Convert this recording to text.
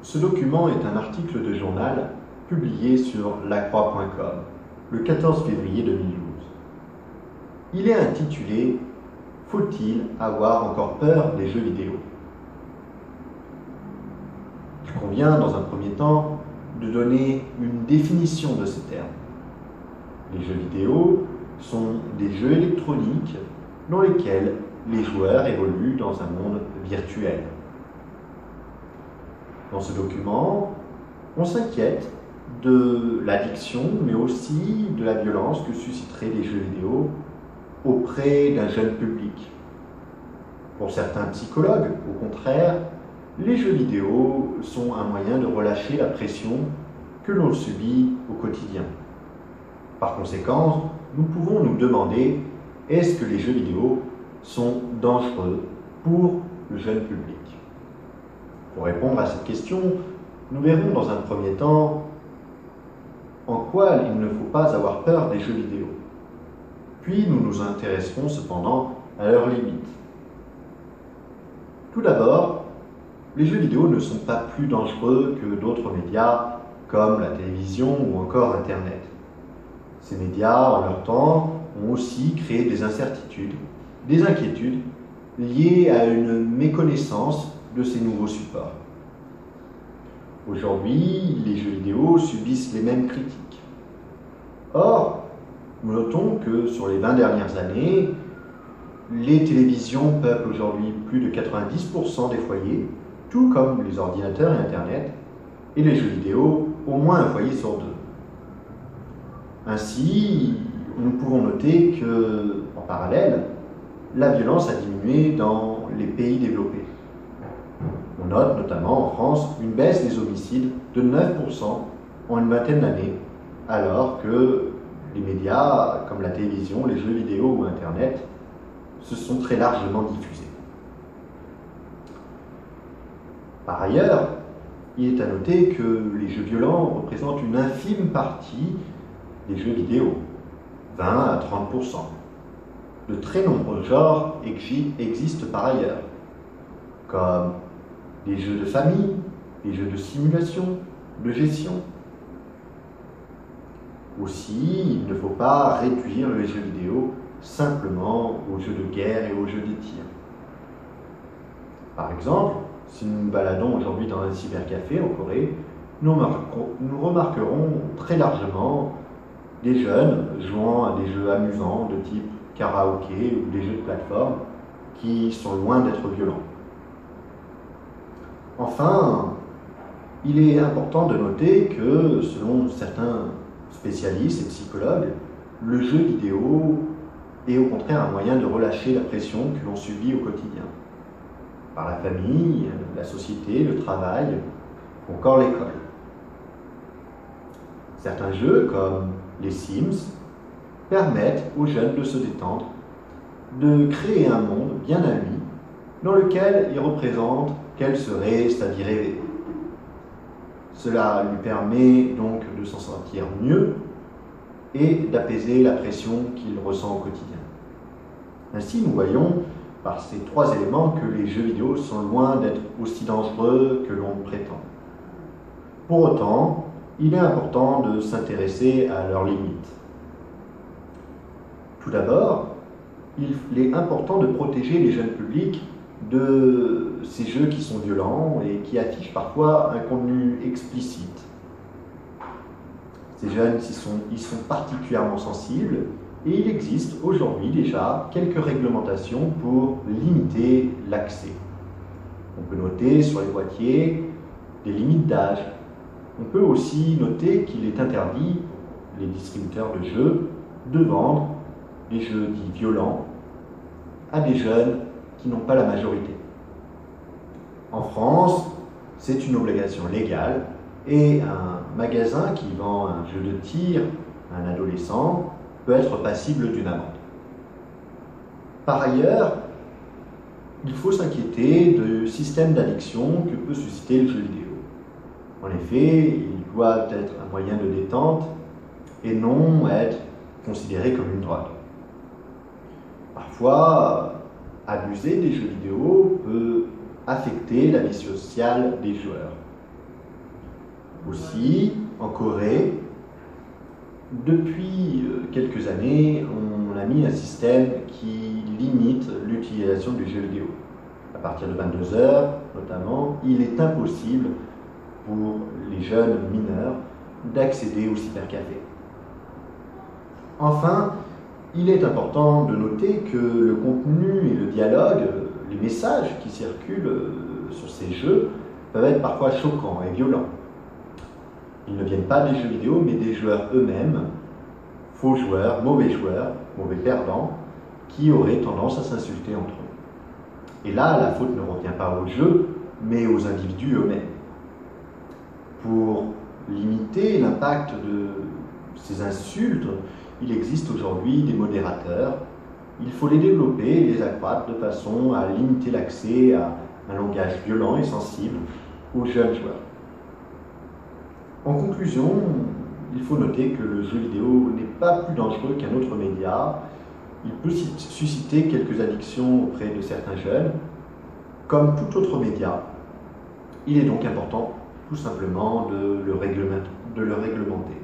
Ce document est un article de journal publié sur lacroix.com le 14 février 2012. Il est intitulé « Faut-il avoir encore peur des jeux vidéo ?» Il convient, dans un premier temps, de donner une définition de ces termes. Les jeux vidéo sont des jeux électroniques dans lesquels les joueurs évoluent dans un monde virtuel. Dans ce document, on s'inquiète de l'addiction, mais aussi de la violence que susciteraient les jeux vidéo auprès d'un jeune public. Pour certains psychologues, au contraire, les jeux vidéo sont un moyen de relâcher la pression que l'on subit au quotidien. Par conséquent, nous pouvons nous demander, est-ce que les jeux vidéo sont dangereux pour le jeune public? Pour répondre à cette question, nous verrons dans un premier temps en quoi il ne faut pas avoir peur des jeux vidéo. Puis nous nous intéresserons cependant à leurs limites. Tout d'abord, les jeux vidéo ne sont pas plus dangereux que d'autres médias comme la télévision ou encore Internet. Ces médias, en leur temps, ont aussi créé des incertitudes, des inquiétudes liées à une méconnaissance de ces nouveaux supports. Aujourd'hui, les jeux vidéo subissent les mêmes critiques. Or, nous notons que sur les 20 dernières années, les télévisions peuplent aujourd'hui plus de 90% des foyers, tout comme les ordinateurs et Internet, et les jeux vidéo, au moins un foyer sur deux. Ainsi, nous pouvons noter que, en parallèle, la violence a diminué dans les pays développés. On note notamment en France une baisse des homicides de 9% en une vingtaine d'années, alors que les médias comme la télévision, les jeux vidéo ou Internet se sont très largement diffusés. Par ailleurs, il est à noter que les jeux violents représentent une infime partie des jeux vidéo, 20 à 30%. De très nombreux genres existent par ailleurs, comme des jeux de famille, des jeux de simulation, de gestion. Aussi, il ne faut pas réduire les jeux vidéo simplement aux jeux de guerre et aux jeux de tir. Par exemple, si nous nous baladons aujourd'hui dans un cybercafé en Corée, nous remarquerons très largement des jeunes jouant à des jeux amusants de type karaoké ou des jeux de plateforme qui sont loin d'être violents. Enfin, il est important de noter que, selon certains spécialistes et psychologues, le jeu vidéo est au contraire un moyen de relâcher la pression que l'on subit au quotidien, par la famille, la société, le travail, ou encore l'école. Certains jeux, comme les Sims, permettent aux jeunes de se détendre, de créer un monde bien à lui, dans lequel il représente quelle serait sa vie rêvée. Cela lui permet donc de s'en sentir mieux et d'apaiser la pression qu'il ressent au quotidien. Ainsi, nous voyons par ces trois éléments que les jeux vidéo sont loin d'être aussi dangereux que l'on prétend. Pour autant, il est important de s'intéresser à leurs limites. Tout d'abord, il est important de protéger les jeunes publics de ces jeux qui sont violents et qui affichent parfois un contenu explicite. Ces jeunes y sont particulièrement sensibles et il existe aujourd'hui déjà quelques réglementations pour limiter l'accès. On peut noter sur les boîtiers des limites d'âge. On peut aussi noter qu'il est interdit, pour les distributeurs de jeux, de vendre des jeux dits violents à des jeunes qui n'ont pas la majorité. En France, c'est une obligation légale et un magasin qui vend un jeu de tir à un adolescent peut être passible d'une amende. Par ailleurs, il faut s'inquiéter du système d'addiction que peut susciter le jeu vidéo. En effet, il doit être un moyen de détente et non être considéré comme une drogue. Parfois, abuser des jeux vidéo peut affecter la vie sociale des joueurs. Aussi, en Corée, depuis quelques années, on a mis un système qui limite l'utilisation du jeu vidéo. À partir de 22 heures, notamment, il est impossible pour les jeunes mineurs d'accéder au cybercafé. Enfin, il est important de noter que le contenu et le dialogue, les messages qui circulent sur ces jeux peuvent être parfois choquants et violents. Ils ne viennent pas des jeux vidéo, mais des joueurs eux-mêmes, faux joueurs, mauvais perdants, qui auraient tendance à s'insulter entre eux. Et là, la faute ne revient pas au jeu, mais aux individus eux-mêmes. Pour limiter l'impact de ces insultes, il existe aujourd'hui des modérateurs. Il faut les développer et les accroître de façon à limiter l'accès à un langage violent et sensible aux jeunes joueurs. En conclusion, il faut noter que le jeu vidéo n'est pas plus dangereux qu'un autre média. Il peut susciter quelques addictions auprès de certains jeunes. Comme tout autre média, il est donc important tout simplement de le réglementer.